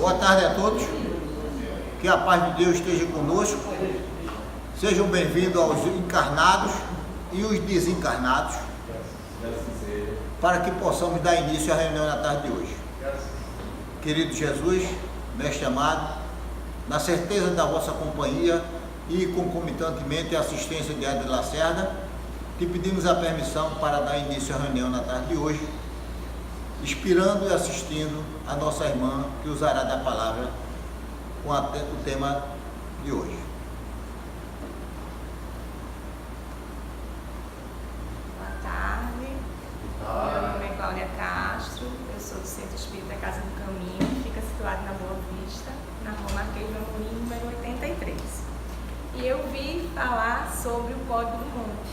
Boa tarde a todos, que a paz de Deus esteja conosco. Sejam bem-vindos aos encarnados e os desencarnados, para que possamos dar início à reunião na tarde de hoje. Querido Jesus, mestre amado, na certeza da vossa companhia e concomitantemente a assistência de Eder Lacerda, te pedimos a permissão para dar início à reunião na tarde de hoje, inspirando e assistindo a nossa irmã que usará da palavra com o tema de hoje. Boa tarde. Meu nome é Cláudia Castro, eu sou do Centro Espírita Casa do Caminho, fica situado na Boa Vista, na rua Marquês de Amorim, número 83. E eu vim falar sobre o Código do Monte,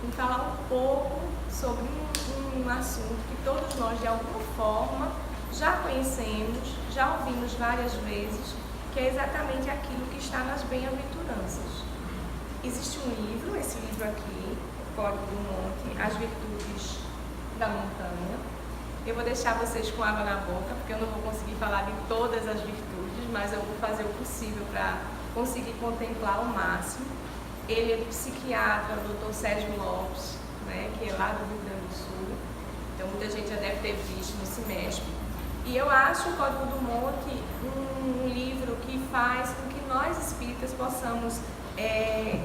vim falar um pouco sobre um assunto que todos nós de alguma forma já conhecemos, já ouvimos várias vezes, que é exatamente aquilo que está nas bem-aventuranças. Existe um livro, esse livro aqui, o Código do Monte, As Virtudes da Montanha. Eu vou deixar vocês com água na boca, porque eu não vou conseguir falar de todas as virtudes, mas eu vou fazer o possível para conseguir contemplar ao máximo. Ele é do psiquiatra, o Dr. Sérgio Lopes, né, que é lá do Rio Grande do Sul. Então muita gente já deve ter visto no semestre. E eu acho o Código do Monte um livro que faz com que nós espíritas possamos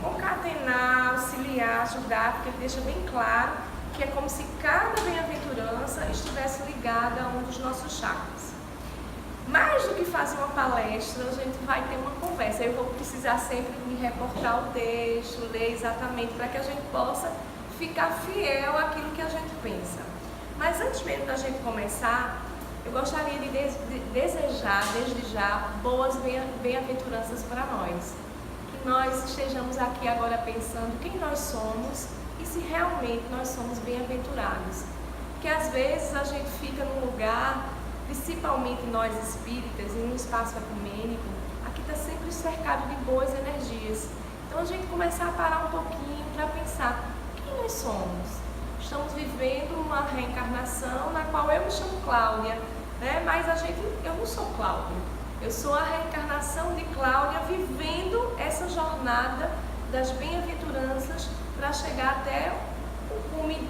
concatenar, auxiliar, ajudar, porque ele deixa bem claro que é como se cada bem-aventurança estivesse ligada a um dos nossos chakras. Mais do que fazer uma palestra, a gente vai ter uma conversa. Eu vou precisar sempre me reportar o texto, ler exatamente, para que a gente possa ficar fiel àquilo que a gente pensa. Mas antes mesmo da gente começar, eu gostaria de desejar, desde já, boas bem-aventuranças para nós. Que nós estejamos aqui agora pensando quem nós somos e se realmente nós somos bem-aventurados. Porque às vezes a gente fica num lugar, principalmente nós espíritas, em um espaço ecumênico, aqui está sempre cercado de boas energias. Então a gente começar a parar um pouquinho para pensar quem nós somos. Estamos vivendo uma reencarnação na qual eu me chamo Cláudia, né? Mas eu não sou Cláudia. Eu sou a reencarnação de Cláudia vivendo essa jornada das bem-aventuranças para chegar até o cume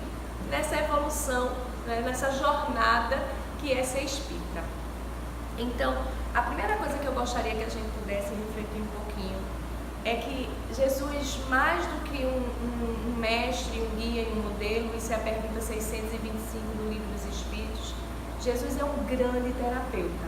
dessa evolução, né? Nessa jornada que é ser espírita. Então, a primeira coisa que eu gostaria que a gente pudesse refletir um pouquinho é que Jesus, mais do que um mestre, um guia e um modelo, isso é a pergunta 625 do Livro dos Espíritos, Jesus é um grande terapeuta.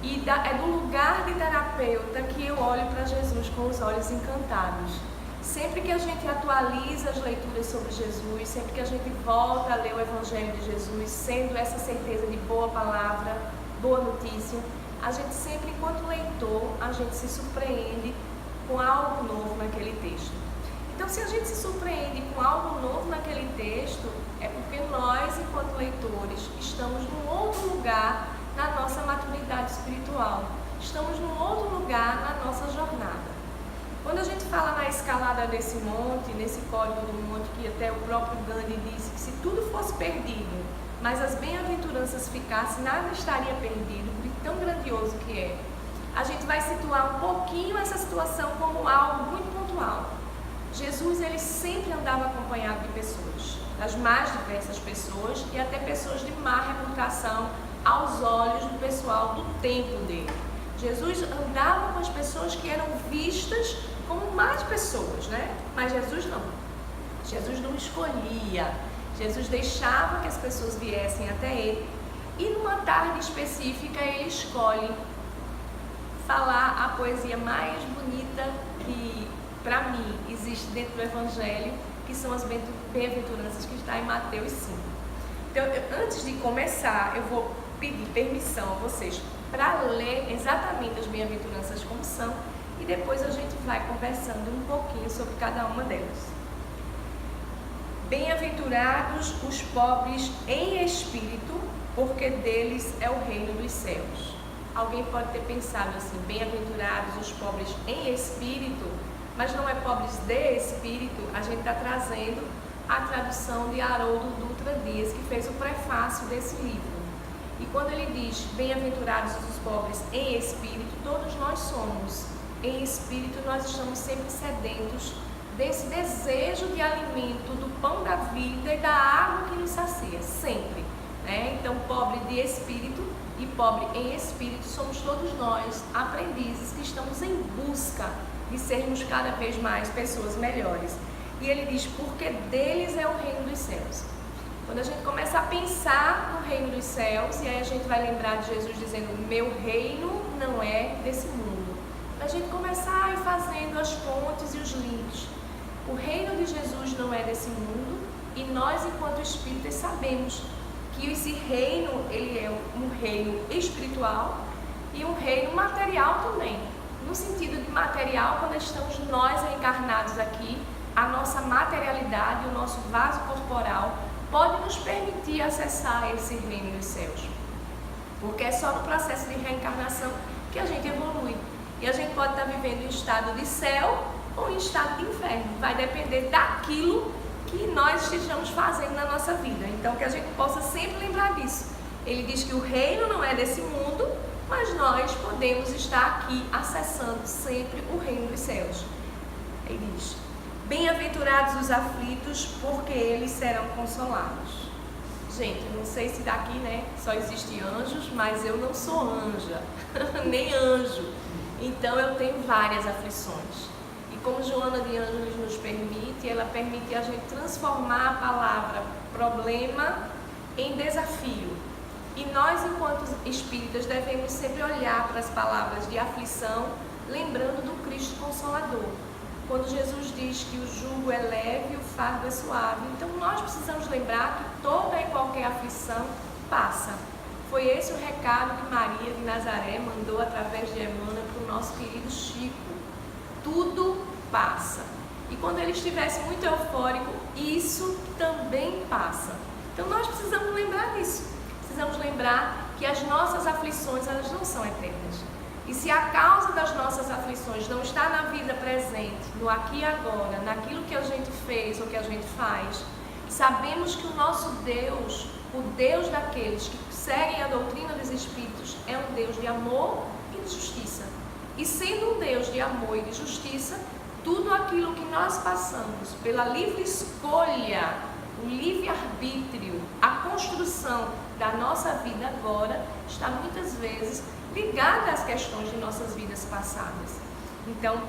E é do lugar de terapeuta que eu olho para Jesus com os olhos encantados. Sempre que a gente atualiza as leituras sobre Jesus, sempre que a gente volta a ler o Evangelho de Jesus, sendo essa certeza de boa palavra, boa notícia, a gente sempre, enquanto leitor, a gente se surpreende com algo novo naquele texto. Então, se a gente se surpreende com algo novo naquele texto, é porque nós, enquanto leitores, estamos num outro lugar na nossa maturidade espiritual. Estamos num outro lugar na nossa jornada. Quando a gente fala na escalada desse monte, nesse código do monte, que até o próprio Gandhi disse que se tudo fosse perdido, mas as bem-aventuranças ficassem, nada estaria perdido, de tão grandioso que é. A gente vai situar um pouquinho essa situação como algo muito pontual. Jesus, ele sempre andava acompanhado de pessoas, das mais diversas pessoas e até pessoas de má reputação aos olhos do pessoal do tempo dele. Jesus andava com as pessoas que eram vistas como más pessoas, né? Mas Jesus não. Jesus não escolhia. Jesus deixava que as pessoas viessem até ele e numa tarde específica ele escolhe falar a poesia mais bonita que, para mim, existe dentro do Evangelho, que são as bem-aventuranças que está em Mateus 5. Então, antes de começar, eu vou pedir permissão a vocês para ler exatamente as bem-aventuranças como são e depois a gente vai conversando um pouquinho sobre cada uma delas. Bem-aventurados os pobres em espírito, porque deles é o reino dos céus. Alguém pode ter pensado assim, bem-aventurados os pobres em espírito, mas não é pobres de espírito. A gente está trazendo a tradução de Haroldo Dutra Dias, que fez o prefácio desse livro. E quando ele diz, bem-aventurados os pobres em espírito, todos nós somos. Em espírito nós estamos sempre sedentos desse desejo de alimento, do pão da vida e da água que nos sacia, sempre. Então, pobre de espírito e pobre em espírito somos todos nós, aprendizes que estamos em busca de sermos cada vez mais pessoas melhores. E ele diz, porque deles é o reino dos céus. Quando a gente começa a pensar no reino dos céus, e aí a gente vai lembrar de Jesus dizendo, meu reino não é desse mundo. A gente começar a ir fazendo as pontes e os links. O reino de Jesus não é desse mundo, e nós, enquanto espíritas, sabemos que esse reino, ele é um reino espiritual e um reino material também. No sentido de material, quando estamos nós encarnados aqui, a nossa materialidade, o nosso vaso corporal, pode nos permitir acessar esse reino dos céus. Porque é só no processo de reencarnação que a gente evolui. E a gente pode estar vivendo em estado de céu ou em estado de inferno. Vai depender daquilo que nós estejamos fazendo na nossa vida. Então, que a gente possa sempre lembrar disso. Ele diz que o reino não é desse mundo, mas nós podemos estar aqui acessando sempre o reino dos céus. Ele diz, bem-aventurados os aflitos, porque eles serão consolados. Gente, eu não sei se daqui, só existe anjos, mas eu não sou anja, nem anjo. Então, eu tenho várias aflições. E como Joana de Ângeles nos permite, ela permite a gente transformar a palavra problema em desafio. E nós, enquanto espíritas, devemos sempre olhar para as palavras de aflição, lembrando do Cristo Consolador. Quando Jesus diz que o jugo é leve e o fardo é suave. Então, nós precisamos lembrar que toda e qualquer aflição passa. Foi esse o recado que Maria de Nazaré mandou através de Emmanuel para o nosso querido Chico. Tudo passa. E quando ele estivesse muito eufórico, isso também passa. Então nós precisamos lembrar disso. Precisamos lembrar que as nossas aflições, elas não são eternas. E se a causa das nossas aflições não está na vida presente, no aqui e agora, naquilo que a gente fez ou que a gente faz, sabemos que o nosso Deus, o Deus daqueles que seguem a doutrina dos Espíritos, é um Deus de amor e de justiça. E sendo um Deus de amor e de justiça, tudo aquilo que nós passamos pela livre escolha, o livre-arbítrio, a construção da nossa vida agora, está muitas vezes ligada às questões de nossas vidas passadas. Então,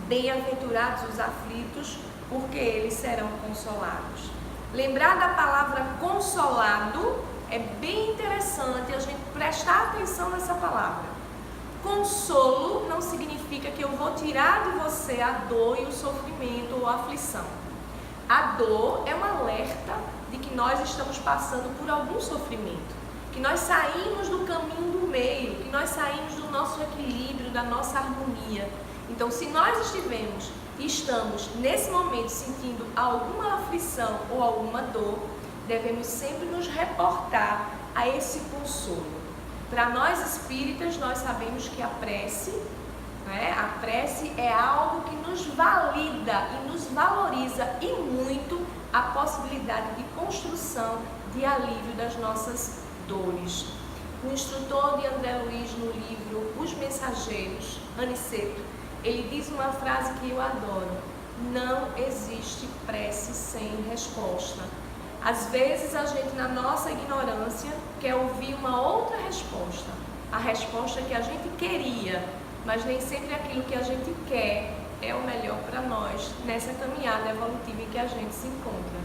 bem-aventurados os aflitos, porque eles serão consolados. Lembrar da palavra consolado é bem interessante a gente prestar atenção nessa palavra. Consolo não significa que eu vou tirar de você a dor e o sofrimento ou a aflição. A dor é um alerta de que nós estamos passando por algum sofrimento, que nós saímos do caminho do meio, que nós saímos do nosso equilíbrio, da nossa harmonia. Então, se nós estivermos e estamos nesse momento sentindo alguma aflição ou alguma dor, devemos sempre nos reportar a esse consolo. Para nós espíritas, nós sabemos que a prece é algo que nos valida e nos valoriza e muito a possibilidade de construção, de alívio das nossas dores. O instrutor de André Luiz no livro Os Mensageiros, Aniceto, ele diz uma frase que eu adoro: não existe prece sem resposta. Às vezes a gente, na nossa ignorância, quer ouvir uma outra resposta, a resposta que a gente queria, mas nem sempre aquilo que a gente quer é o melhor para nós nessa caminhada evolutiva em que a gente se encontra.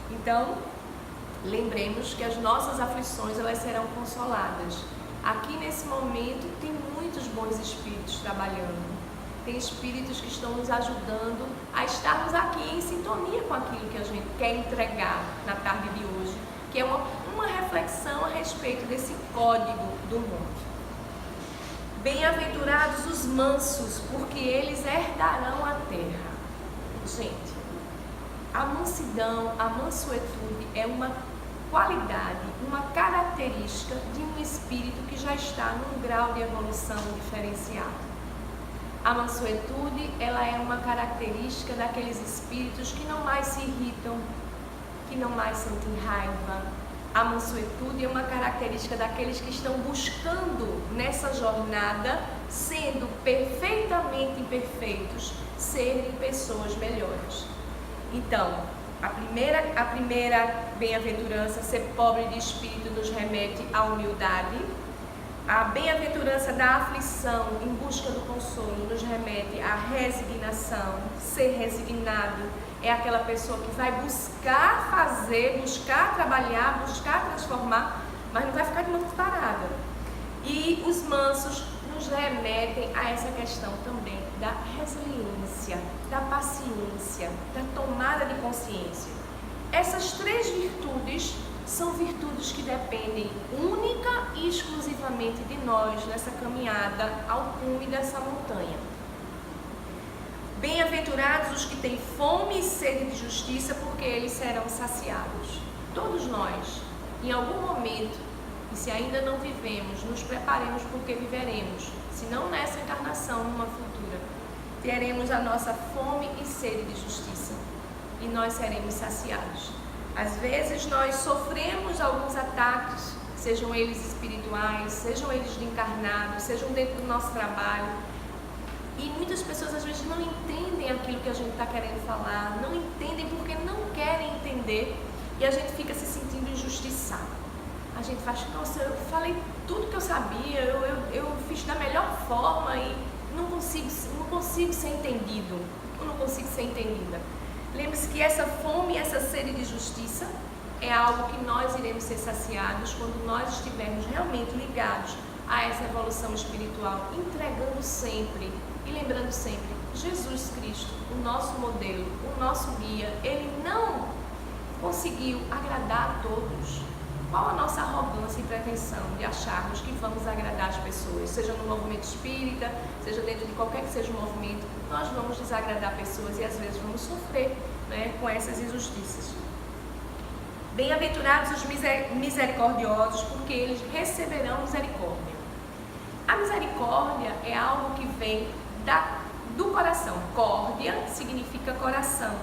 Então, lembremos que as nossas aflições, elas serão consoladas. Aqui nesse momento tem muitos bons espíritos trabalhando. Tem espíritos que estão nos ajudando a estarmos aqui em sintonia com aquilo que a gente quer entregar na tarde de hoje, que é uma reflexão a respeito desse código do mundo. Bem-aventurados os mansos, porque eles herdarão a terra. Gente, a mansidão, a mansuetude é uma qualidade, uma característica de um espírito que já está num grau de evolução diferenciado. A mansuetude, ela é uma característica daqueles espíritos que não mais se irritam, que não mais sentem raiva. A mansuetude é uma característica daqueles que estão buscando nessa jornada, sendo perfeitamente imperfeitos, serem pessoas melhores. Então, a primeira bem-aventurança, ser pobre de espírito, nos remete à humildade. A bem-aventurança da aflição em busca do consolo nos remete à resignação. Ser resignado é aquela pessoa que vai buscar fazer, buscar trabalhar, buscar transformar, mas não vai ficar de mãos paradas. E os mansos nos remetem a essa questão também da resiliência, da paciência, da tomada de consciência. Essas três virtudes são virtudes que dependem única e exclusivamente de nós nessa caminhada ao cume dessa montanha. Bem-aventurados os que têm fome e sede de justiça, porque eles serão saciados. Todos nós, em algum momento, e se ainda não vivemos, nos preparemos porque viveremos, se não nessa encarnação, numa futura, teremos a nossa fome e sede de justiça e nós seremos saciados. Às vezes nós sofremos alguns ataques, sejam eles espirituais, sejam eles de encarnado, sejam dentro do nosso trabalho. E muitas pessoas às vezes não entendem aquilo que a gente está querendo falar, não entendem porque não querem entender e a gente fica se sentindo injustiçado. A gente faz, nossa, eu falei tudo que eu sabia, eu fiz da melhor forma e não consigo ser entendido, eu não consigo ser entendida. Lembre-se que essa fome e essa sede de justiça é algo que nós iremos ser saciados quando nós estivermos realmente ligados a essa evolução espiritual, entregando sempre e lembrando sempre, Jesus Cristo, o nosso modelo, o nosso guia, ele não conseguiu agradar a todos. Qual a nossa arrogância e pretensão de acharmos que vamos agradar as pessoas, seja no movimento espírita, seja dentro de qualquer que seja o movimento, nós vamos desagradar pessoas e às vezes vamos sofrer, né, com essas injustiças. Bem-aventurados os misericordiosos, porque eles receberão misericórdia. A misericórdia é algo que vem do coração. Córdia significa coração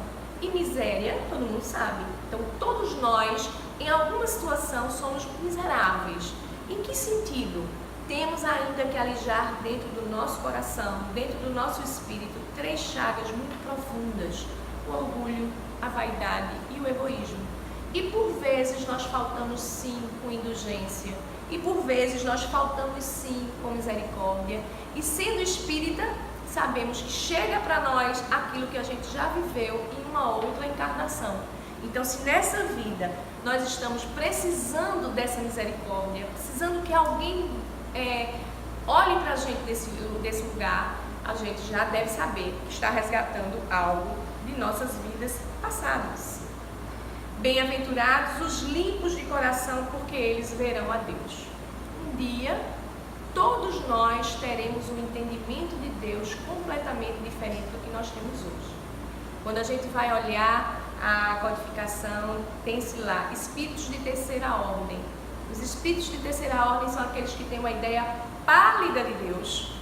e miséria, todo mundo sabe. Então todos nós, em alguma situação, somos miseráveis. Em que sentido? Temos ainda que alijar dentro do nosso coração, dentro do nosso espírito, três chagas muito profundas: o orgulho, a vaidade e o egoísmo. E por vezes nós faltamos sim com indulgência, e por vezes nós faltamos sim com misericórdia. E sendo espírita, sabemos que chega para nós aquilo que a gente já viveu em uma outra encarnação. Então, se nessa vida nós estamos precisando dessa misericórdia, precisando que alguém olhe para a gente desse lugar, a gente já deve saber que está resgatando algo de nossas vidas passadas. Bem-aventurados os limpos de coração, porque eles verão a Deus. Um dia, todos nós teremos um entendimento de Deus completamente diferente do que nós temos hoje. Quando a gente vai olhar a codificação, tem-se lá espíritos de terceira ordem. Os espíritos de terceira ordem são aqueles que têm uma ideia pálida de Deus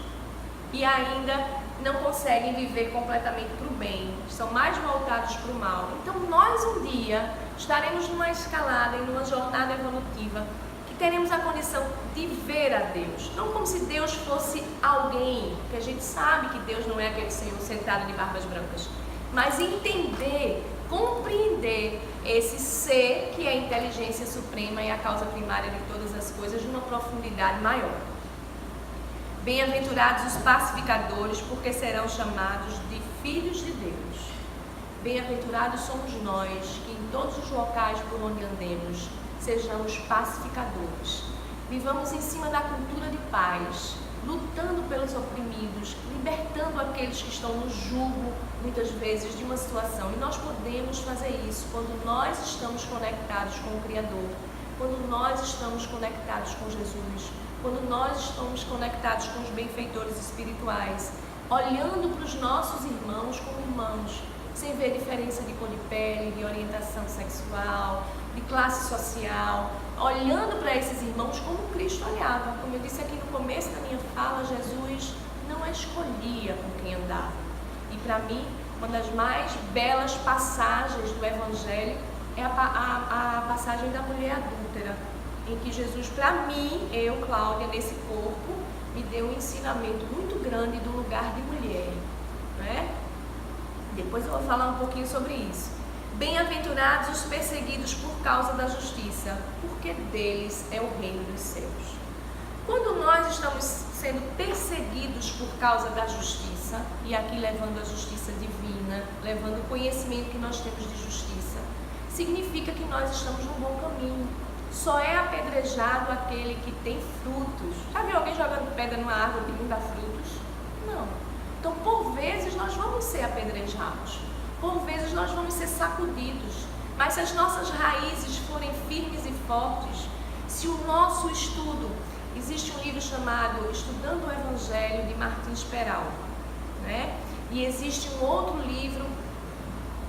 e ainda não conseguem viver completamente para o bem, são mais voltados para o mal. Então nós um dia estaremos numa escalada e numa jornada evolutiva que teremos a condição de ver a Deus, não como se Deus fosse alguém, porque a gente sabe que Deus não é aquele Senhor sentado de barbas brancas, mas entender, compreender esse ser que é a inteligência suprema e a causa primária de todas as coisas de uma profundidade maior. Bem-aventurados os pacificadores, porque serão chamados de filhos de Deus. Bem-aventurados somos nós, que em todos os locais por onde andemos, sejamos pacificadores. Vivamos em cima da cultura de paz, lutando pelos oprimidos, libertando aqueles que estão no jugo, muitas vezes, de uma situação. E nós podemos fazer isso quando nós estamos conectados com o Criador, quando nós estamos conectados com Jesus, quando nós estamos conectados com os benfeitores espirituais, olhando para os nossos irmãos como irmãos, sem ver diferença de cor de pele, de orientação sexual, de classe social, olhando para esses irmãos como Cristo olhava. Como eu disse aqui no começo da minha fala, Jesus não escolhia com quem andava. E para mim, uma das mais belas passagens do Evangelho é a passagem da mulher adulta. adúltera, em que Jesus, para mim, eu, Cláudia, nesse corpo, me deu um ensinamento muito grande do lugar de mulher, né? Depois eu vou falar um pouquinho sobre isso. Bem-aventurados os perseguidos por causa da justiça, porque deles é o reino dos céus. Quando nós estamos sendo perseguidos por causa da justiça, e aqui levando a justiça divina, levando o conhecimento que nós temos de justiça, significa que nós estamos no bom caminho. Só é apedrejado aquele que tem frutos. Já viu alguém jogando pedra numa árvore que não dá frutos? Não. Então, por vezes, nós vamos ser apedrejados. Por vezes, nós vamos ser sacudidos. Mas se as nossas raízes forem firmes e fortes, se o nosso estudo... Existe um livro chamado Estudando o Evangelho, de Martins Peralta, né? E existe um outro livro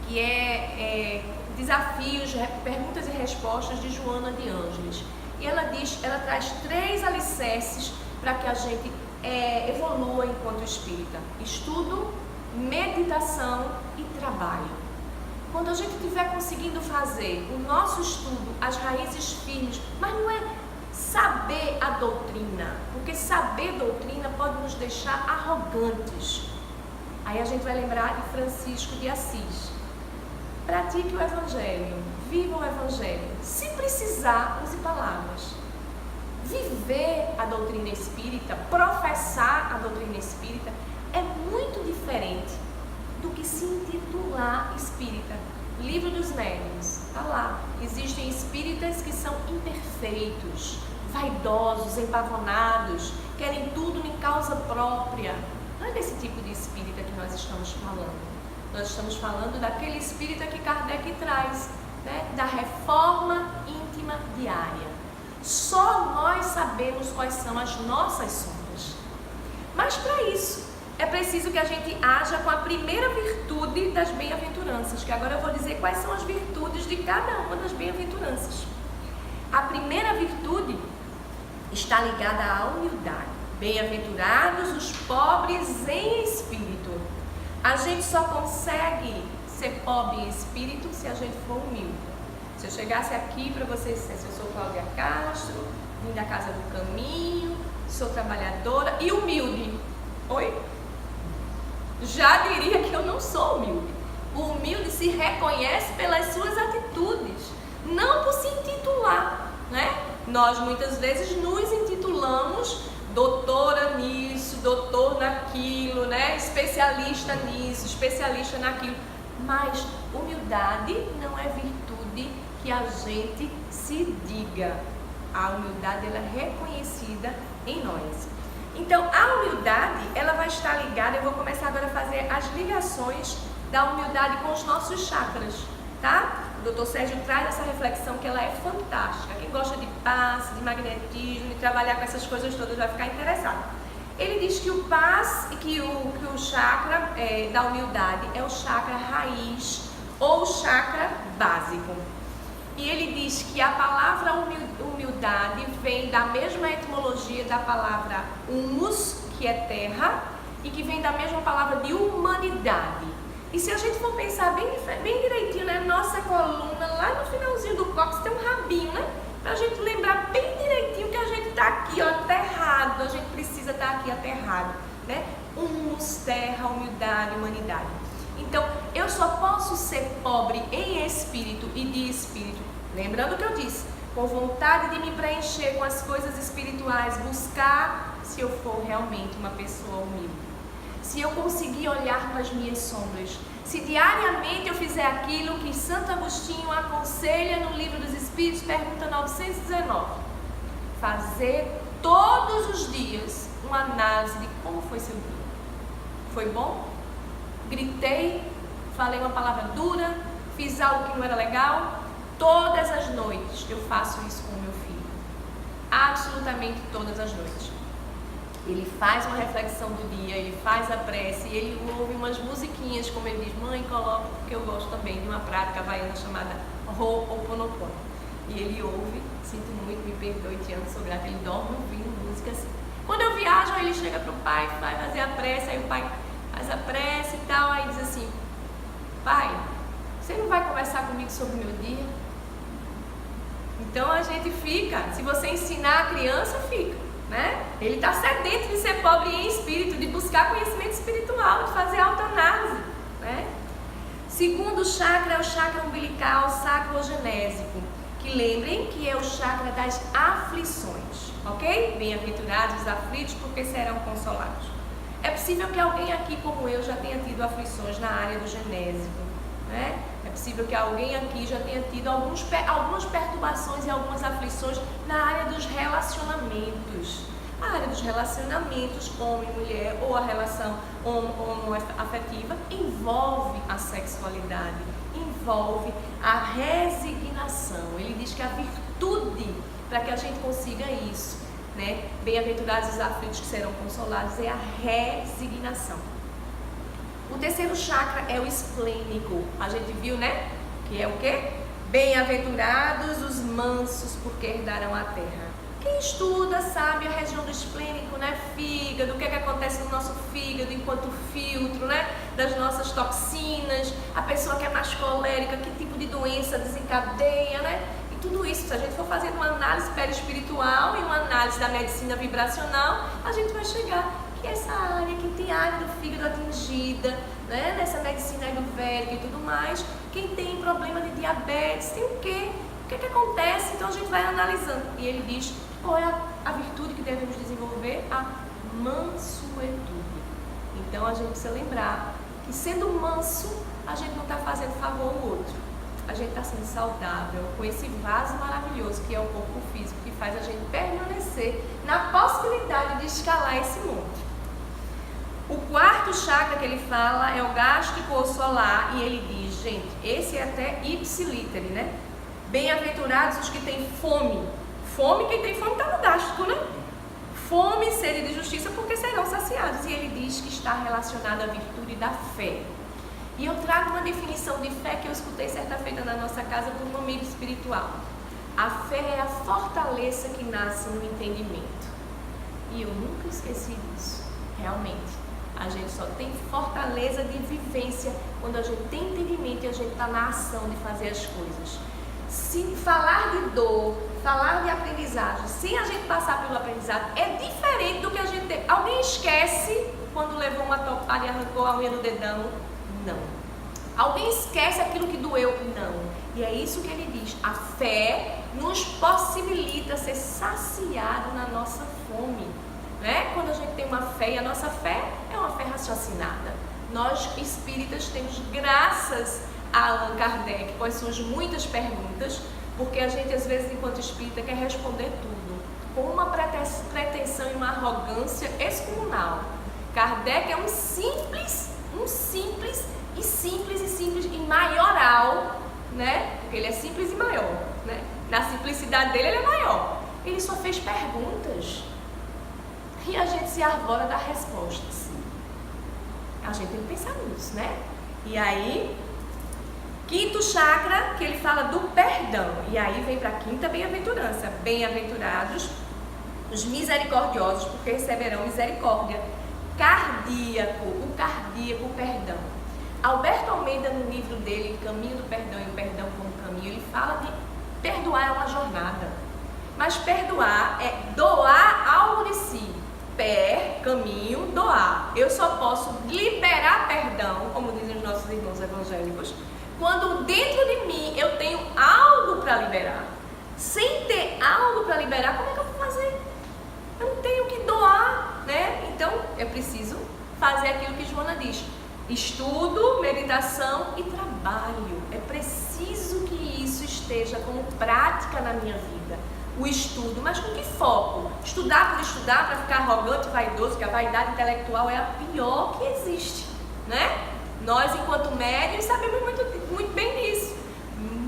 que é Desafios, Perguntas e Respostas, de Joana de Ângeles. E ela traz 3 alicerces para que a gente evolua enquanto espírita: estudo, meditação e trabalho. Quando a gente estiver conseguindo fazer o nosso estudo, as raízes firmes, mas não é saber a doutrina, porque saber doutrina pode nos deixar arrogantes. Aí a gente vai lembrar de Francisco de Assis. Pratique o Evangelho, viva o Evangelho, se precisar, use palavras. Viver a doutrina espírita, professar a doutrina espírita, é muito diferente do que se intitular espírita. Livro dos Médiuns, está lá. Existem espíritas que são imperfeitos, vaidosos, empavonados, querem tudo em causa própria. Não é desse tipo de espírita que nós estamos falando. Nós estamos falando daquele espírita que Kardec traz, né? Da reforma íntima diária. Só nós sabemos quais são as nossas sombras. Mas para isso, é preciso que a gente haja com a primeira virtude das bem-aventuranças, que agora eu vou dizer quais são as virtudes de cada uma das bem-aventuranças. A primeira virtude está ligada à humildade. Bem-aventurados os pobres em espírito. A gente só consegue ser pobre em espírito se a gente for humilde. Se eu chegasse aqui para vocês dissessem: eu sou Cláudia Castro, vim da Casa do Caminho, sou trabalhadora e humilde. Oi? Já diria que eu não sou humilde. O humilde se reconhece pelas suas atitudes, não por se intitular, né? Nós muitas vezes nos intitulamos doutora nisso, doutor naquilo, né? Especialista nisso, especialista naquilo. Mas humildade não é virtude que a gente se diga. A humildade, ela é reconhecida em nós. Então, a humildade, ela vai estar ligada, eu vou começar agora a fazer as ligações da humildade com os nossos chakras, tá? O Dr. Sérgio traz essa reflexão que ela é fantástica. Quem gosta de passe, de magnetismo, de trabalhar com essas coisas todas vai ficar interessado. Ele diz que o passe, que o chakra da humildade é o chakra raiz ou o chakra básico. E ele diz que a palavra humildade vem da mesma etimologia da palavra humus, que é terra, e que vem da mesma palavra de humanidade. E se a gente for pensar bem direitinho, né? Nossa coluna, lá no finalzinho do cóccix tem um rabinho, né? Pra gente lembrar bem direitinho que a gente tá aqui, ó, aterrado. A gente precisa estar aqui aterrado, né? Humus, terra, humildade, humanidade. Então, eu só posso ser pobre em espírito e de espírito, lembrando o que eu disse, com vontade de me preencher com as coisas espirituais, buscar, se eu for realmente uma pessoa humilde. Se eu conseguir olhar para as minhas sombras, se diariamente eu fizer aquilo que Santo Agostinho aconselha no Livro dos Espíritos, pergunta 919, fazer todos os dias uma análise de como foi seu dia. Foi bom? Gritei, falei uma palavra dura, fiz algo que não era legal? Todas as noites eu faço isso com o meu filho, absolutamente todas as noites. Ele faz uma reflexão do dia, ele faz a prece, ele ouve umas musiquinhas, como ele diz: mãe, coloca, porque eu gosto também de uma prática havaiana chamada Ho'oponopono. E ele ouve, sinto muito, me perdoe, te amo, sou grata, ele dorme ouvindo músicas. Quando eu viajo, ele chega pro pai, vai fazer a prece, aí o pai faz a prece e tal, aí diz assim: pai, você não vai conversar comigo sobre o meu dia? Então a gente fica, se você ensinar a criança, fica, né? Ele está sedento de ser pobre em espírito, de buscar conhecimento espiritual, de fazer autoanálise, né? Segundo chakra é o chakra umbilical sacrogenésico, que lembrem que é o chakra das aflições, ok? Bem-aventurados os aflitos, porque serão consolados. É possível que alguém aqui como eu já tenha tido aflições na área do genésico, né? É possível que alguém aqui já tenha tido algumas perturbações e algumas aflições na área dos relacionamentos. A área dos relacionamentos, homem e mulher, ou a relação homoafetiva, envolve a sexualidade, envolve a resignação. Ele diz que a virtude para que a gente consiga isso, né? Bem-aventurados os aflitos que serão consolados, é a resignação. O terceiro chakra é o esplênico. A gente viu, né? Que é o quê? Bem-aventurados os mansos, porque herdarão a terra. Quem estuda sabe a região do esplênico, né? Fígado, o que é que acontece no nosso fígado enquanto filtro, né? Das nossas toxinas, a pessoa que é mais colérica, que tipo de doença desencadeia, né? E tudo isso, se a gente for fazendo uma análise perispiritual e uma análise da medicina vibracional, a gente vai chegar que essa área, que tem área do fígado atingida, né? Nessa medicina ayurvédica e tudo mais, quem tem problema de diabetes, tem o quê? O que é que acontece? Então a gente vai analisando. E ele diz qual é a virtude que devemos desenvolver? A mansuetude. Então a gente precisa lembrar que sendo manso, a gente não está fazendo favor ao outro. A gente está sendo saudável com esse vaso maravilhoso que é o corpo físico, que faz a gente permanecer na possibilidade de escalar esse monte. O quarto chakra que ele fala é o gástrico ou solar, e ele diz, gente, esse é até ipsilítere, né? Bem-aventurados os que têm fome. Fome, quem tem fome está no gástrico, né? Fome e sede de justiça, porque serão saciados. E ele diz que está relacionado à virtude da fé. E eu trago uma definição de fé que eu escutei certa feita na nossa casa por um amigo espiritual. A fé é a fortaleza que nasce no entendimento. E eu nunca esqueci disso. Realmente, a gente só tem fortaleza de vivência quando a gente tem entendimento e a gente está na ação de fazer as coisas. Se falar de dor, falar de aprendizagem, sem a gente passar pelo aprendizado, é diferente do que a gente tem. Alguém esquece quando levou uma topada e arrancou a unha do dedão? Não. Alguém esquece aquilo que doeu? Não. E é isso que ele diz. A fé nos possibilita ser saciado na nossa fome. Né? Quando a gente tem uma fé, e a nossa fé é uma fé raciocinada. Nós espíritas temos, graças a Allan Kardec, com as suas muitas perguntas, porque a gente às vezes enquanto espírita quer responder tudo com uma pretensão e uma arrogância excomunal. Kardec é um simples e maioral, né? Porque ele é simples e maior, né? Na simplicidade dele ele é maior. Ele só fez perguntas e a gente se arvora das respostas. A gente tem que pensar nisso, né? E aí, quinto chakra, que ele fala do perdão. E aí vem para a quinta bem-aventurança. Bem-aventurados os misericordiosos, porque receberão misericórdia. Cardíaco, o perdão. Alberto Almeida, no livro dele, Caminho do Perdão e o Perdão como Caminho, ele fala que perdoar é uma jornada. Mas perdoar é doar algo de si. Caminho, doar. Eu só posso liberar perdão, como dizem os nossos irmãos evangélicos, quando dentro de mim eu tenho algo para liberar. Sem ter algo para liberar, como é que eu vou fazer? Eu não tenho que doar, né? Então, eu preciso fazer aquilo que Joana diz. Estudo, meditação e trabalho. É preciso que isso esteja como prática na minha vida. O estudo, mas com que foco? Estudar por estudar para ficar arrogante, vaidoso, que a vaidade intelectual é a pior que existe, né? Nós, enquanto médios, sabemos muito bem disso.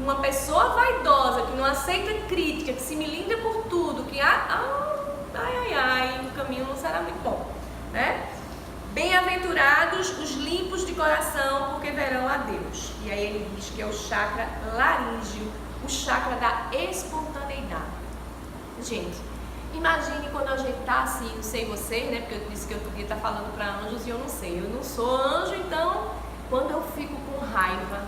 Uma pessoa vaidosa, que não aceita crítica, que se melinda por tudo, que o caminho não será muito bom, né? Bem-aventurados os limpos de coração, porque verão a Deus. E aí ele diz que é o chakra laríngeo, o chakra da espontaneidade. Gente, imagine quando a gente tá assim, não sei vocês, né? Porque eu disse que eu podia estar falando para anjos e eu não sei. Eu não sou anjo, então quando eu fico com raiva,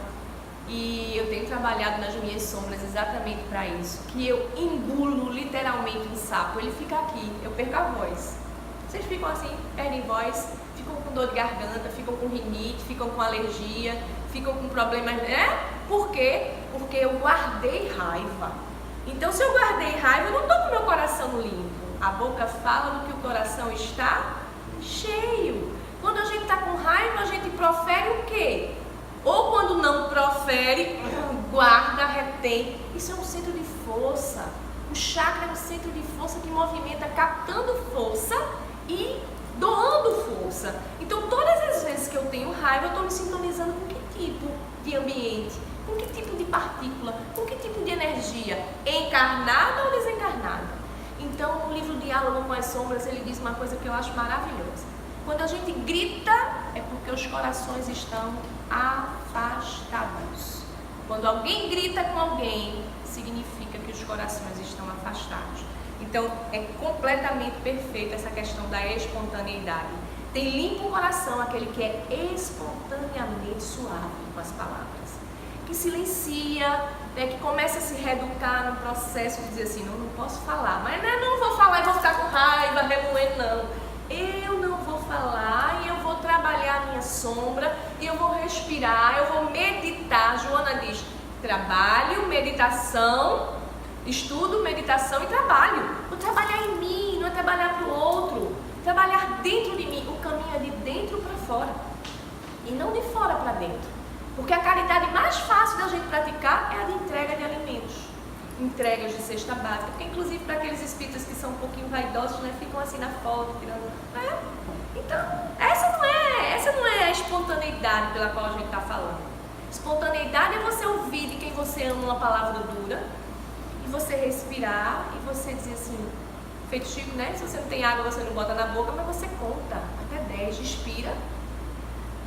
E eu tenho trabalhado nas minhas sombras exatamente para isso, que eu engulo literalmente um sapo, ele fica aqui, eu perco a voz. Vocês ficam assim, perdem voz, ficam com dor de garganta, ficam com rinite, ficam com alergia, ficam com problemas, né? Por quê? Porque eu guardei raiva. Então, se eu guardei raiva, eu não estou com meu coração limpo. A boca fala do que o coração está cheio. Quando a gente está com raiva, a gente profere o quê? Ou quando não profere, guarda, retém. Isso é um centro de força. O chakra é um centro de força que movimenta captando força e doando força. Então, todas as vezes que eu tenho raiva, eu estou me sintonizando com que tipo de ambiente, com que tipo de partícula, com que tipo de energia, encarnada ou desencarnada. Então, no livro Diálogo com as Sombras, ele diz uma coisa que eu acho maravilhosa. Quando a gente grita, é porque os corações estão afastados. Quando alguém grita com alguém, significa que os corações estão afastados. Então, é completamente perfeita essa questão da espontaneidade. Tem limpo o coração aquele que é espontaneamente suave com as palavras, que silencia, né, que começa a se reeducar no processo de dizer assim, não posso falar, mas não vou falar e vou ficar com raiva, remoendo, não. Eu não vou falar e eu vou trabalhar a minha sombra e eu vou respirar, eu vou meditar. Joana diz, trabalho, meditação, estudo, meditação e trabalho. Vou trabalhar em mim, não é trabalhar para o outro. Trabalhar dentro de mim. O caminho é de dentro para fora e não de fora para dentro. Porque a caridade mais fácil da gente praticar é a de entrega de alimentos, entregas de cesta básica, porque inclusive para aqueles espíritas que são um pouquinho vaidosos, né, ficam assim na foto, tirando, né? Então, essa não é a espontaneidade pela qual a gente está falando. Espontaneidade é você ouvir de quem você ama uma palavra dura, e você respirar, e você dizer assim, feito Chico, né? Se você não tem água, você não bota na boca, mas você conta até 10, respira,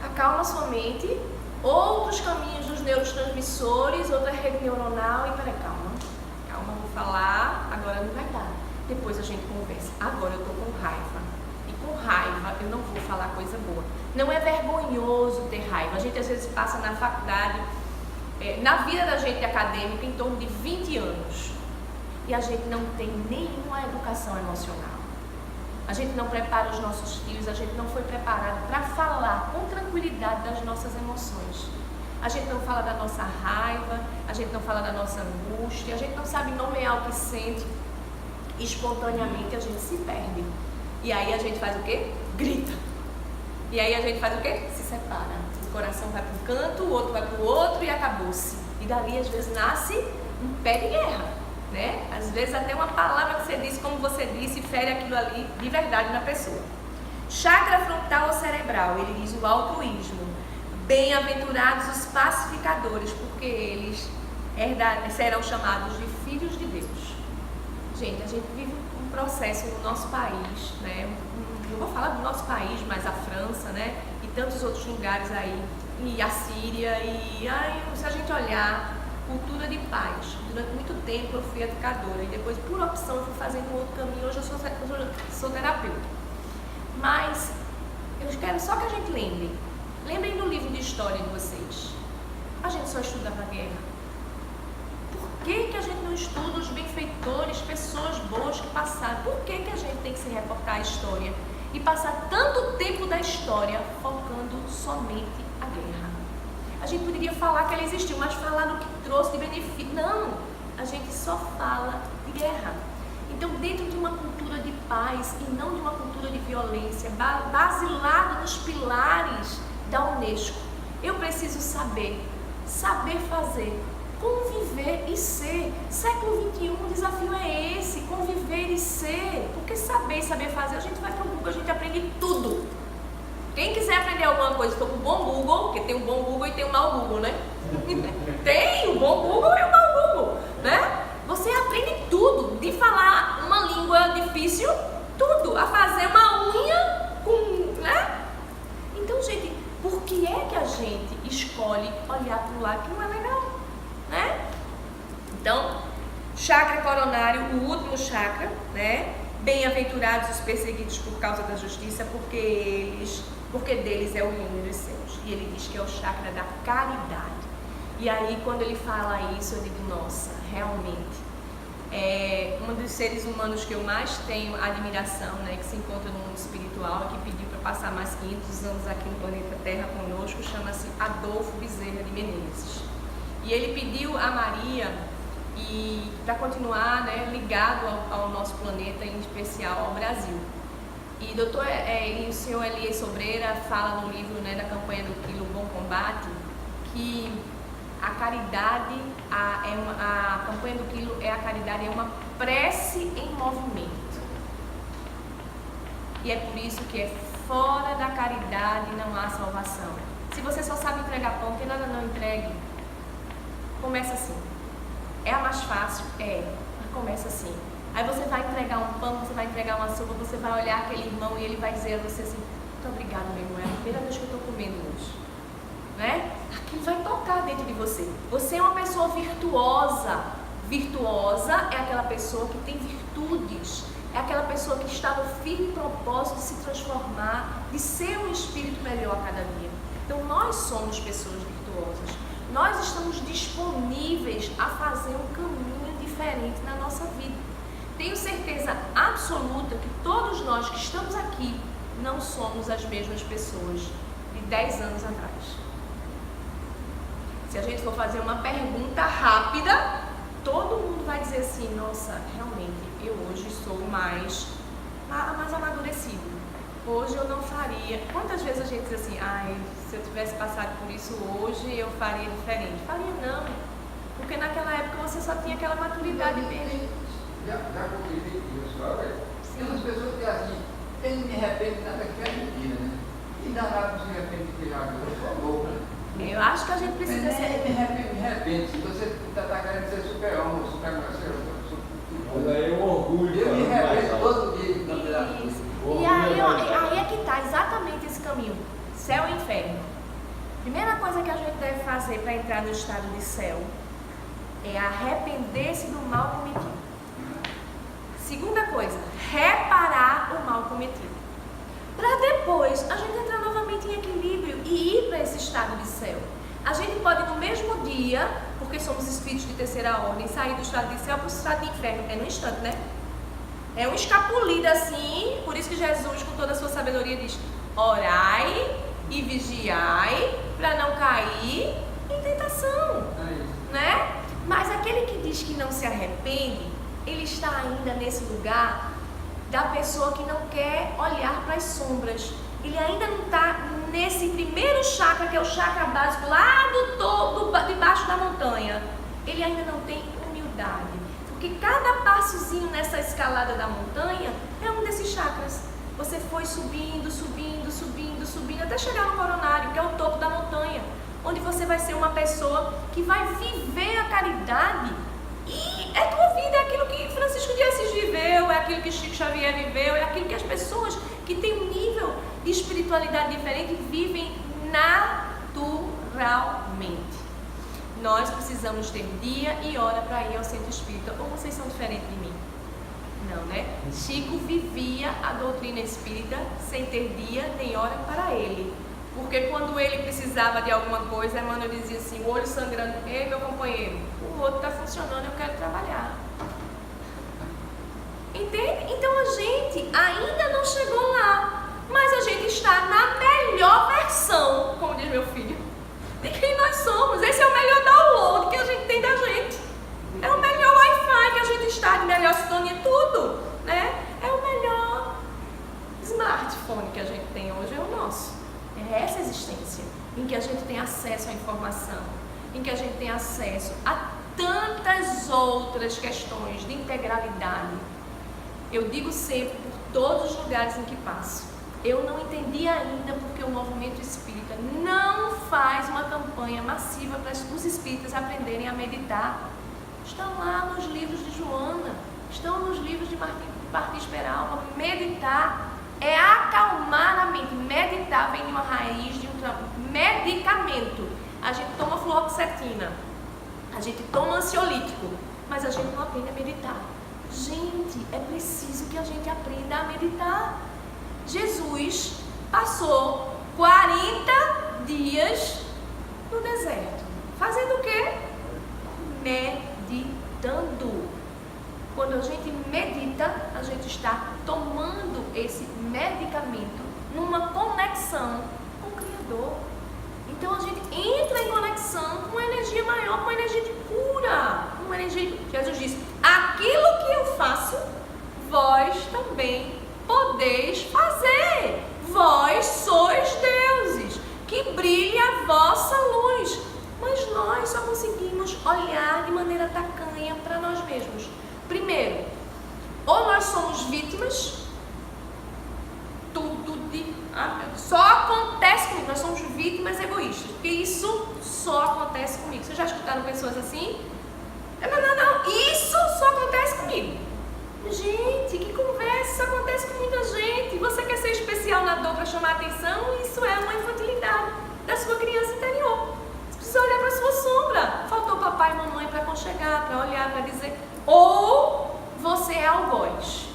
acalma sua mente, outros caminhos dos neurotransmissores, outra rede neuronal, e peraí, calma, vou falar, agora não vai dar. Depois a gente conversa. Agora eu estou com raiva. E com raiva eu não vou falar coisa boa. Não é vergonhoso ter raiva. A gente às vezes passa na faculdade, na vida da gente acadêmica, em torno de 20 anos. E a gente não tem nenhuma educação emocional. A gente não prepara os nossos filhos, a gente não foi preparado para falar com tranquilidade das nossas emoções. A gente não fala da nossa raiva, a gente não fala da nossa angústia, a gente não sabe nomear o que sente. Espontaneamente a gente se perde. E aí a gente faz o quê? Grita. E aí a gente faz o quê? Se separa. O coração vai para um canto, o outro vai para o outro e acabou-se. E dali às vezes nasce um pé de guerra, né? Às vezes até uma palavra que você disse, como você disse, fere aquilo ali de verdade na pessoa. Chakra frontal ou cerebral, ele diz o altruísmo. Bem-aventurados os pacificadores, porque eles serão chamados de filhos de Deus. Gente, a gente vive um processo no nosso país, né? Eu vou falar do nosso país, mas a França, né? E tantos outros lugares aí, e a Síria, e se a gente olhar, cultura de paz. Durante muito tempo eu fui educadora e depois, por opção, eu fui fazendo um outro caminho. Hoje eu sou terapeuta. Mas eu quero só que a gente lembrem do livro de história de vocês. A gente só estudava a guerra. Por que a gente não estuda os benfeitores, pessoas boas que passaram? Por que a gente tem que se reportar a história e passar tanto tempo da história focando somente a guerra? A gente poderia falar que ela existiu, mas falar no que trouxe de benefício. Não, a gente só fala de guerra. Então, dentro de uma cultura de paz e não de uma cultura de violência, baseada nos pilares da Unesco, eu preciso saber fazer, conviver e ser. Século XXI, o desafio é esse, conviver e ser. Porque saber fazer, a gente vai para o Google, a gente aprende tudo. Quem quiser aprender alguma coisa, estou com o bom Google, porque tem um bom Google e tem um mau Google, né? Tem o bom Google e o mau Google, né? Você aprende tudo, de falar uma língua difícil, tudo, a fazer uma unha com, né? Então, gente, por que é que a gente escolhe olhar para o lado que não é legal, né? Então, chakra coronário, o último chakra, né? Bem-aventurados os perseguidos por causa da justiça, porque deles é o reino dos céus. E ele diz que é o chakra da caridade. E aí, quando ele fala isso, eu digo, nossa, realmente, é um dos seres humanos que eu mais tenho admiração, né, que se encontra no mundo espiritual, que pediu para passar mais 500 anos aqui no planeta Terra conosco, chama-se Adolfo Bezerra de Menezes. E ele pediu a Maria para continuar, né, ligado ao nosso planeta, em especial ao Brasil. E o senhor Elias Sobreira fala no livro, né, da campanha do Quilo Bom Combate, que a caridade, a campanha do Quilo a caridade é uma prece em movimento. E é por isso que é fora da caridade não há salvação. Se você só sabe entregar pão, que nada não entregue, começa assim. É a mais fácil? É, mas começa assim. Aí você vai entregar um pão, você vai entregar uma sopa, você vai olhar aquele irmão e ele vai dizer a você assim, muito obrigado, meu irmão, é a primeira vez que eu estou comendo hoje. Né? Aquilo vai tocar dentro de você. Você é uma pessoa virtuosa. Virtuosa é aquela pessoa que tem virtudes. É aquela pessoa que está no firme propósito de se transformar, de ser um espírito melhor a cada dia. Então nós somos pessoas virtuosas. Nós estamos disponíveis a fazer um caminho diferente na nossa vida. Tenho certeza absoluta que todos nós que estamos aqui não somos as mesmas pessoas de 10 anos atrás. Se a gente for fazer uma pergunta rápida, todo mundo vai dizer assim, nossa, realmente, eu hoje sou mais amadurecido. Hoje eu não faria. Quantas vezes a gente diz assim, se eu tivesse passado por isso hoje, eu faria diferente? Faria não, porque naquela época você só tinha aquela maturidade mesmo. Já convivi com isso, olha. Tem umas pessoas que assim, eu não me arrependo nada que é mentira, né? E danado não se arrepende de tirar, eu sou louco, né? Eu acho que a gente precisa ser... Me arrependo. Se você está querendo ser super-homem, Mas aí é um orgulho. eu me arrependo todo dia de Isso. E aí é que está exatamente esse caminho. Céu e inferno. Primeira coisa que a gente deve fazer para entrar no estado de céu é arrepender-se do mal cometido. Segunda coisa, reparar o mal cometido. Para depois a gente entrar novamente em equilíbrio e ir para esse estado de céu. A gente pode no mesmo dia, porque somos espíritos de terceira ordem, sair do estado de céu para o estado de inferno. É no instante, né? É um escapulido assim, por isso que Jesus, com toda a sua sabedoria, diz: orai e vigiai para não cair em tentação, né? Mas aquele que diz que não se arrepende, ele está ainda nesse lugar da pessoa que não quer olhar para as sombras. Ele ainda não está nesse primeiro chakra, que é o chakra básico lá do topo, debaixo da montanha. Ele ainda não tem humildade. Porque cada passozinho nessa escalada da montanha é um desses chakras. Você foi subindo, subindo, subindo, subindo, até chegar no coronário, que é o topo da montanha, onde você vai ser uma pessoa que vai viver a caridade. E é tua vida, é aquilo que Francisco de Assis viveu, é aquilo que Chico Xavier viveu, é aquilo que as pessoas que têm um nível de espiritualidade diferente vivem naturalmente. Nós precisamos ter dia e hora para ir ao centro espírita. Ou vocês são diferentes de mim? Não, né? Chico vivia a doutrina espírita sem ter dia nem hora para ele. Porque quando ele precisava de alguma coisa, Emmanuel dizia assim, o olho sangrando: ei, meu companheiro, o outro está funcionando, eu quero trabalhar. Entende? Então a gente ainda não chegou lá, mas a gente está na melhor versão, como diz meu filho, de quem nós somos. Esse é o melhor download que a gente tem da gente. É o melhor Wi-Fi que a gente está, de melhor sintonia, tudo, né? É o melhor smartphone que a gente tem hoje, é o nosso. É essa existência em que a gente tem acesso à informação, em que a gente tem acesso a tantas outras questões de integralidade. Eu digo sempre, por todos os lugares em que passo, eu não entendi ainda porque o movimento espírita não faz uma campanha massiva para os espíritas aprenderem a meditar. Estão lá nos livros de Joana, estão nos livros de Martins Peralva. Meditar é acalmar a mente. Meditar vem de uma raiz de um medicamento. A gente toma fluoxetina, a gente toma ansiolítico, mas a gente não aprende a meditar. Gente, é preciso que a gente aprenda a meditar. Jesus passou 40 dias no deserto, Fazendo o quê? Meditando. Quando a gente medita, a gente está tomando esse medicamento numa conexão com o Criador. Então a gente entra em conexão com uma energia maior, com uma energia de cura, uma energia. Jesus disse: aquilo que eu faço, vós também podeis fazer. Vós sois deuses, que brilhe a vossa luz. Mas nós só conseguimos olhar de maneira tacanha para nós mesmos. Primeiro, ou nós somos vítimas, só acontece comigo, nós somos vítimas egoístas, porque isso só acontece comigo. Vocês já escutaram pessoas assim? Não, isso só acontece comigo. Gente, que conversa, isso acontece com muita gente. Você quer ser especial na dor para chamar a atenção? Isso é uma infantilidade da sua criança interior. Você precisa olhar para a sua sombra. Faltou papai e mamãe para aconchegar, para olhar, para dizer. Ou você é algoz.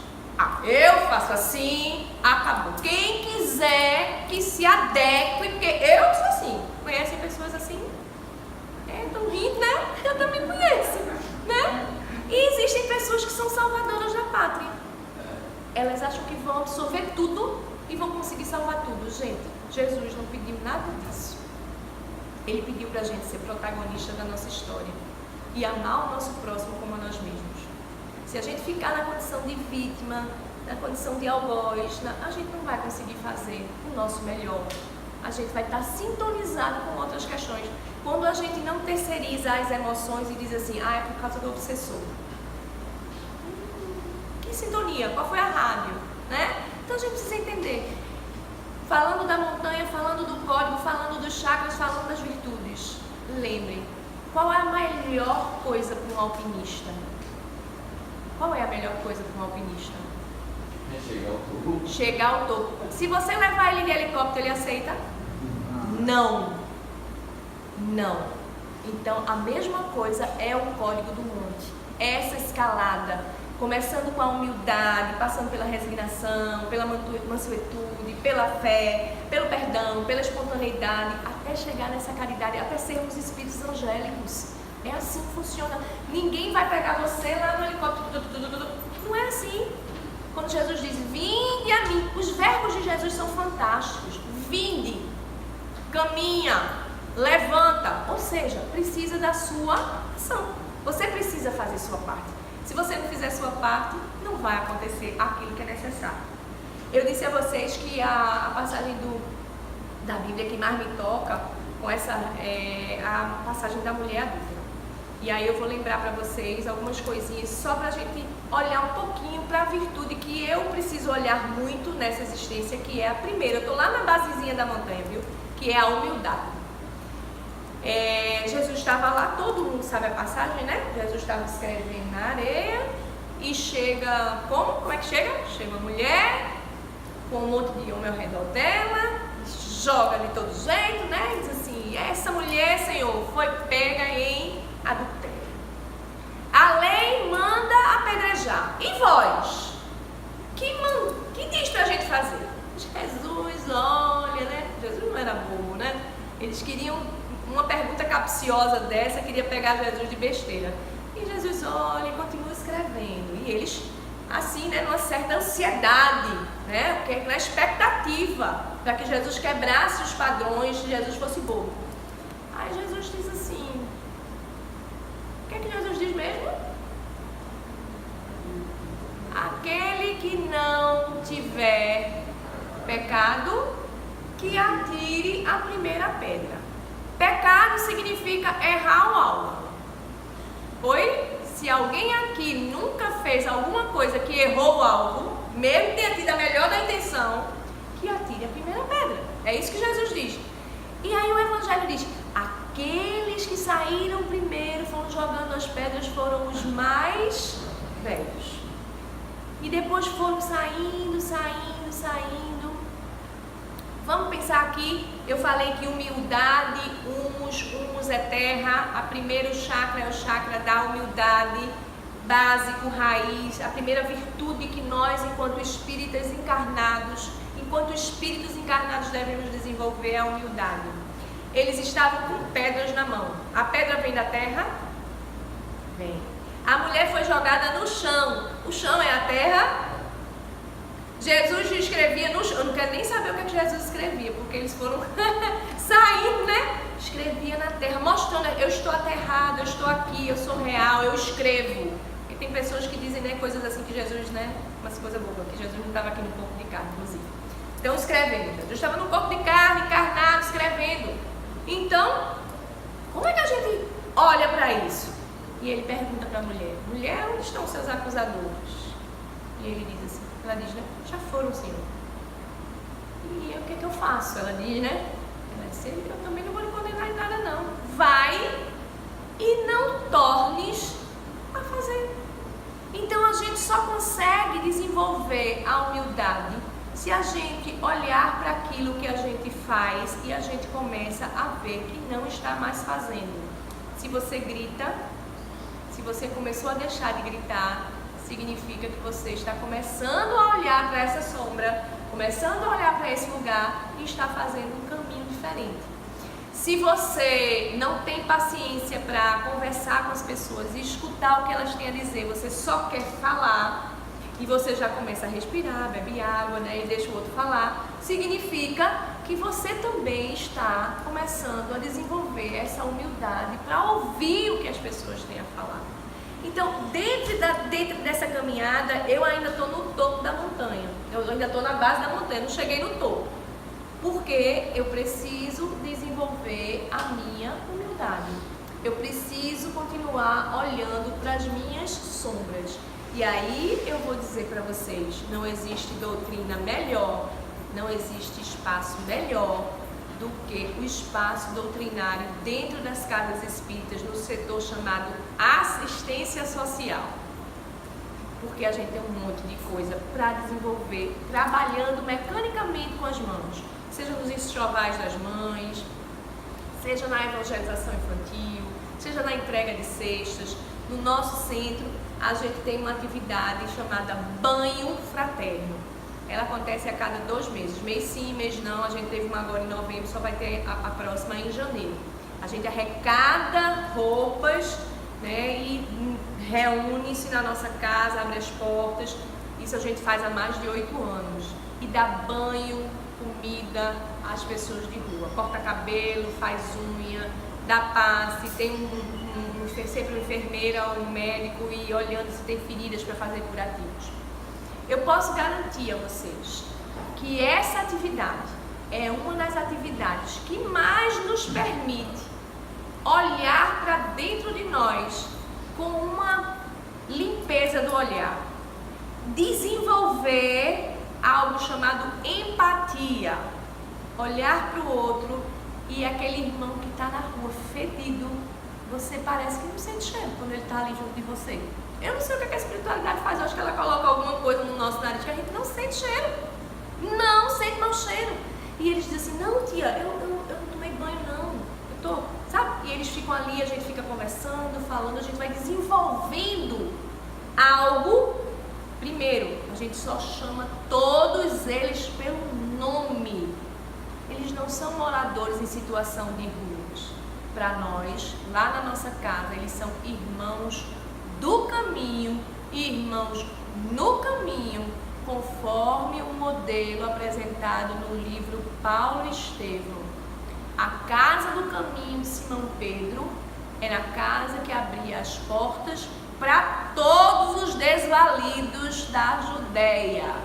Eu faço assim, acabou. Quem quiser que se adeque, porque eu sou assim. Conhecem pessoas assim? Estão rindo, né? Eu também conheço, né? E existem pessoas que são salvadoras da pátria. Elas acham que vão absorver tudo e vão conseguir salvar tudo. Gente, Jesus não pediu nada disso. Ele pediu pra gente ser protagonista da nossa história e amar o nosso próximo como a nós mesmos. Se a gente ficar na condição de vítima, na condição de algoz, a gente não vai conseguir fazer o nosso melhor. A gente vai estar sintonizado com outras questões. Quando a gente não terceiriza as emoções e diz assim, é por causa do obsessor. Que sintonia? Qual foi a rádio? Né? Então a gente precisa entender. Falando da montanha, falando do código, falando dos chakras, falando das virtudes. Lembrem, qual é a melhor coisa para um alpinista? Qual é a melhor coisa para um alpinista? Chegar ao topo. Chegar ao topo. Se você levar ele de helicóptero, ele aceita? Não. Não. Então, a mesma coisa é o código do monte. Essa escalada, começando com a humildade, passando pela resignação, pela mansuetude, pela fé, pelo perdão, pela espontaneidade, até chegar nessa caridade, até sermos espíritos angélicos. É assim que funciona. Ninguém vai pegar você lá no helicóptero. Não é assim. Quando Jesus diz, vinde a mim, os verbos de Jesus são fantásticos. Vinde, caminha, levanta. Ou seja, precisa da sua ação. Você precisa fazer sua parte. Se você não fizer sua parte, não vai acontecer aquilo que é necessário. Eu disse a vocês que a passagem da Bíblia que mais me toca com essa é a passagem da mulher adulta. E aí eu vou lembrar para vocês algumas coisinhas só para a gente olhar um pouquinho para a virtude que eu preciso olhar muito nessa existência, que é a primeira. Eu estou lá na basezinha da montanha, viu? Que é a humildade. Jesus estava lá, todo mundo sabe a passagem, né? Jesus estava escrevendo na areia e chega, como é que chega? Chega uma mulher com um monte de homem ao redor dela, joga de todo jeito, né? E diz assim, essa mulher, Senhor, foi pega em adultério. A lei manda apedrejar. E vós? Que diz pra gente fazer? Jesus, olha, né? Jesus não era bobo, né? Eles queriam uma pergunta capciosa dessa, queria pegar Jesus de besteira. E Jesus olha e continua escrevendo. E eles, assim, né, numa certa ansiedade, né? Porque na expectativa para que Jesus quebrasse os padrões, Jesus fosse bobo. Aí Jesus diz assim, o que é que Jesus diz mesmo? Aquele que não tiver pecado, que atire a primeira pedra. Pecado significa errar o alvo. Oi? Se alguém aqui nunca fez alguma coisa que errou o alvo, mesmo diante da melhor da intenção, que atire a primeira pedra. É isso que Jesus diz. E aí o Evangelho diz, aqueles que saíram primeiro, foram jogando as pedras, foram os mais velhos. E depois foram saindo. Vamos pensar aqui, eu falei que humildade, humus é terra, o primeiro chakra é o chakra da humildade, básico, raiz, a primeira virtude que nós, enquanto espíritos encarnados devemos desenvolver é a humildade. Eles estavam com pedras na mão. A pedra vem da terra? Vem. A mulher foi jogada no chão. O chão é a terra? Jesus escrevia no chão. Eu não quero nem saber o que Jesus escrevia, porque eles foram saindo, né? Escrevia na terra, mostrando, eu estou aterrado, eu estou aqui, eu sou real, eu escrevo. E tem pessoas que dizem, né, coisas assim que Jesus, né, umas coisas boas, que Jesus não estava aqui no corpo de carne, inclusive. Então, escrevendo. Jesus estava no corpo de carne, encarnado, escrevendo. Então, como é que a gente olha para isso? E ele pergunta para a mulher, mulher, onde estão os seus acusadores? E ele diz assim, ela diz, né, já foram, Senhor. E o que é que eu faço? Ela diz, né, ela disse, eu também não vou lhe condenar em nada não. Vai e não tornes a fazer. Então a gente só consegue desenvolver a humildade se a gente olhar para aquilo que a gente faz e a gente começa a ver que não está mais fazendo. Se você grita, se você começou a deixar de gritar, significa que você está começando a olhar para essa sombra, começando a olhar para esse lugar e está fazendo um caminho diferente. Se você não tem paciência para conversar com as pessoas e escutar o que elas têm a dizer, você só quer falar e você já começa a respirar, bebe água, né, e deixa o outro falar, significa que você também está começando a desenvolver essa humildade para ouvir o que as pessoas têm a falar. Então, dentro dessa caminhada, eu ainda estou no topo da montanha, eu ainda estou na base da montanha, não cheguei no topo, porque eu preciso desenvolver a minha humildade, eu preciso continuar olhando para as minhas sombras. E aí eu vou dizer para vocês, não existe doutrina melhor, não existe espaço melhor do que o espaço doutrinário dentro das casas espíritas, no setor chamado assistência social. Porque a gente tem um monte de coisa para desenvolver, trabalhando mecanicamente com as mãos, seja nos enxovais das mães, seja na evangelização infantil, seja na entrega de cestas. No nosso centro, a gente tem uma atividade chamada Banho Fraterno. Ela acontece a cada 2 meses, mês sim, mês não. A gente teve uma agora em novembro, só vai ter a próxima em janeiro. A gente arrecada roupas, né, e reúne-se na nossa casa, abre as portas. Isso a gente faz há mais de 8 anos. E dá banho, comida às pessoas de rua. Corta cabelo, faz unha, dá passe, tem sempre uma enfermeira ou um médico e olhando se tem feridas para fazer curativos. Eu posso garantir a vocês que essa atividade é uma das atividades que mais nos permite olhar para dentro de nós com uma limpeza do olhar, desenvolver algo chamado empatia, olhar para o outro e aquele irmão que está na rua fedido, você parece que não sente cheiro quando ele está ali junto de você. Eu não sei o que a espiritualidade faz, eu acho que ela coloca alguma coisa no nosso nariz que a gente não sente cheiro, não sente mau cheiro. E eles dizem assim, não tia, eu não tomei banho não, eu tô, sabe? E eles ficam ali, a gente fica conversando, falando, a gente vai desenvolvendo algo. Primeiro, a gente só chama todos eles pelo nome. Eles não são moradores em situação de ruas. Para nós, lá na nossa casa, eles são irmãos do caminho, irmãos no caminho, conforme o modelo apresentado no livro Paulo e Estevão. A casa do caminho de Simão Pedro era a casa que abria as portas para todos os desvalidos da Judéia.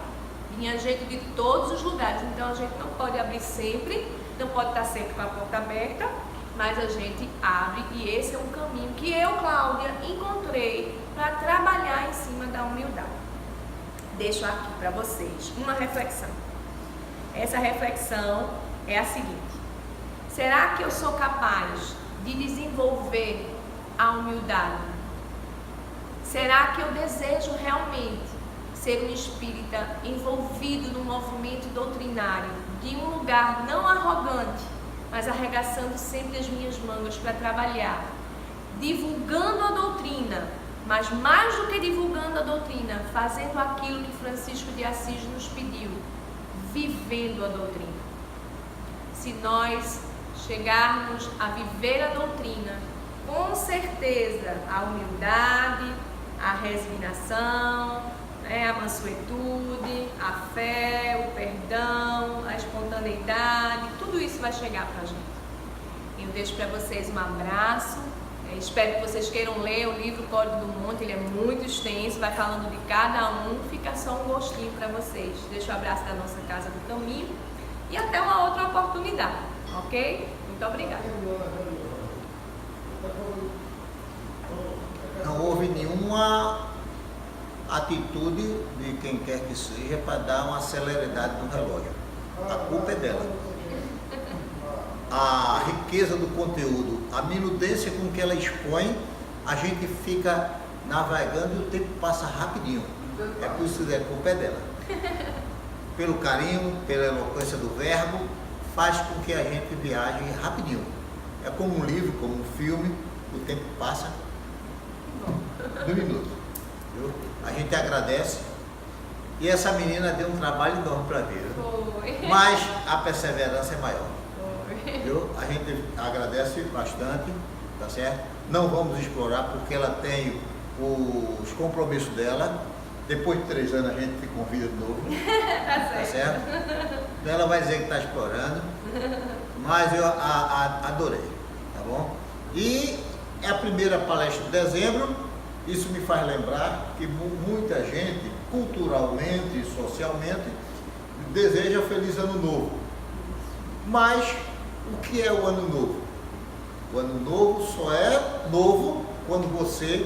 Vinha gente de todos os lugares, então a gente não pode abrir sempre, não pode estar sempre com a porta aberta, mas a gente abre e esse é um caminho que eu, Cláudia, encontrei para trabalhar em cima da humildade. Deixo aqui para vocês uma reflexão. Essa reflexão é a seguinte: será que eu sou capaz de desenvolver a humildade? Será que eu desejo realmente ser um espírita envolvido no movimento doutrinário, de um lugar não arrogante, mas arregaçando sempre as minhas mangas para trabalhar, divulgando a doutrina, mas mais do que divulgando a doutrina, fazendo aquilo que Francisco de Assis nos pediu, vivendo a doutrina? Se nós chegarmos a viver a doutrina, com certeza a humildade, a resignação, a mansuetude, a fé, o perdão, a espontaneidade, tudo isso vai chegar para a gente. Eu deixo para vocês um abraço. Espero que vocês queiram ler o livro Código do Monte, ele é muito extenso, vai falando de cada um, fica só um gostinho para vocês. Deixo o abraço da nossa Casa do Caminho e até uma outra oportunidade, ok? Muito obrigada. Não houve nenhuma atitude de quem quer que seja para dar uma celeridade no relógio. A culpa é dela. A riqueza do conteúdo, a minudência com que ela expõe, a gente fica navegando e o tempo passa rapidinho. É por isso que a culpa é dela. Pelo carinho, pela eloquência do verbo, faz com que a gente viaje rapidinho. É como um livro, como um filme, o tempo passa no minuto. Viu? A gente agradece. E essa menina deu um trabalho enorme para ver. Mas a perseverança é maior. Viu? A gente agradece bastante, tá certo? Não vamos explorar porque ela tem os compromissos dela. Depois de 3 anos a gente te convida de novo. Tá certo? Então ela vai dizer que está explorando. Mas eu adorei, tá bom? E é a primeira palestra de dezembro. Isso me faz lembrar que muita gente, culturalmente e socialmente, deseja Feliz Ano Novo. Mas o que é o Ano Novo? O Ano Novo só é novo quando você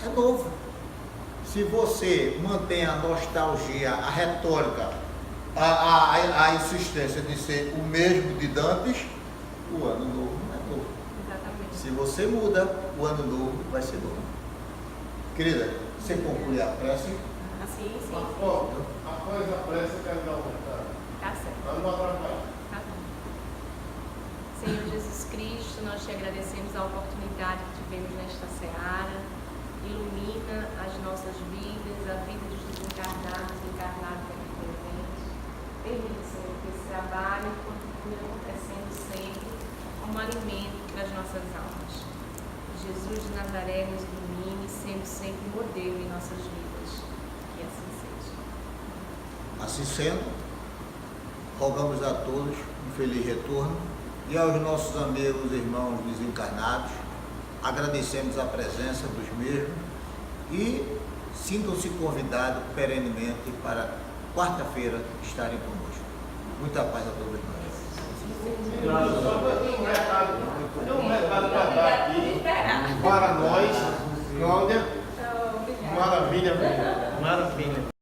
é novo. Se você mantém a nostalgia, a retórica, a insistência de ser o mesmo de dantes, o Ano Novo não é novo. Exatamente. Se você muda, o Ano Novo vai ser novo. Querida, você conclui a prece? Sim. Após a prece, eu quero dar um recado. Tá certo. Para não atrapalhar. Tá bom. Senhor Jesus Cristo, nós te agradecemos a oportunidade que tivemos nesta seara. Ilumina as nossas vidas, a vida dos desencarnados e encarnados aqui presentes. Permita, Senhor, que esse trabalho continue acontecendo sempre como alimento para as nossas almas. Jesus de Nazaré nos ilumine, sendo sempre modelo em nossas vidas. Que assim seja. Assim sendo, rogamos a todos um feliz retorno e aos nossos amigos e irmãos desencarnados, agradecemos a presença dos mesmos e sintam-se convidados perenemente para quarta-feira estarem conosco. Muita paz a todos nós. Tem um recado para dar aqui para nós, Cláudia. Obrigada. Maravilha, velho. Maravilha.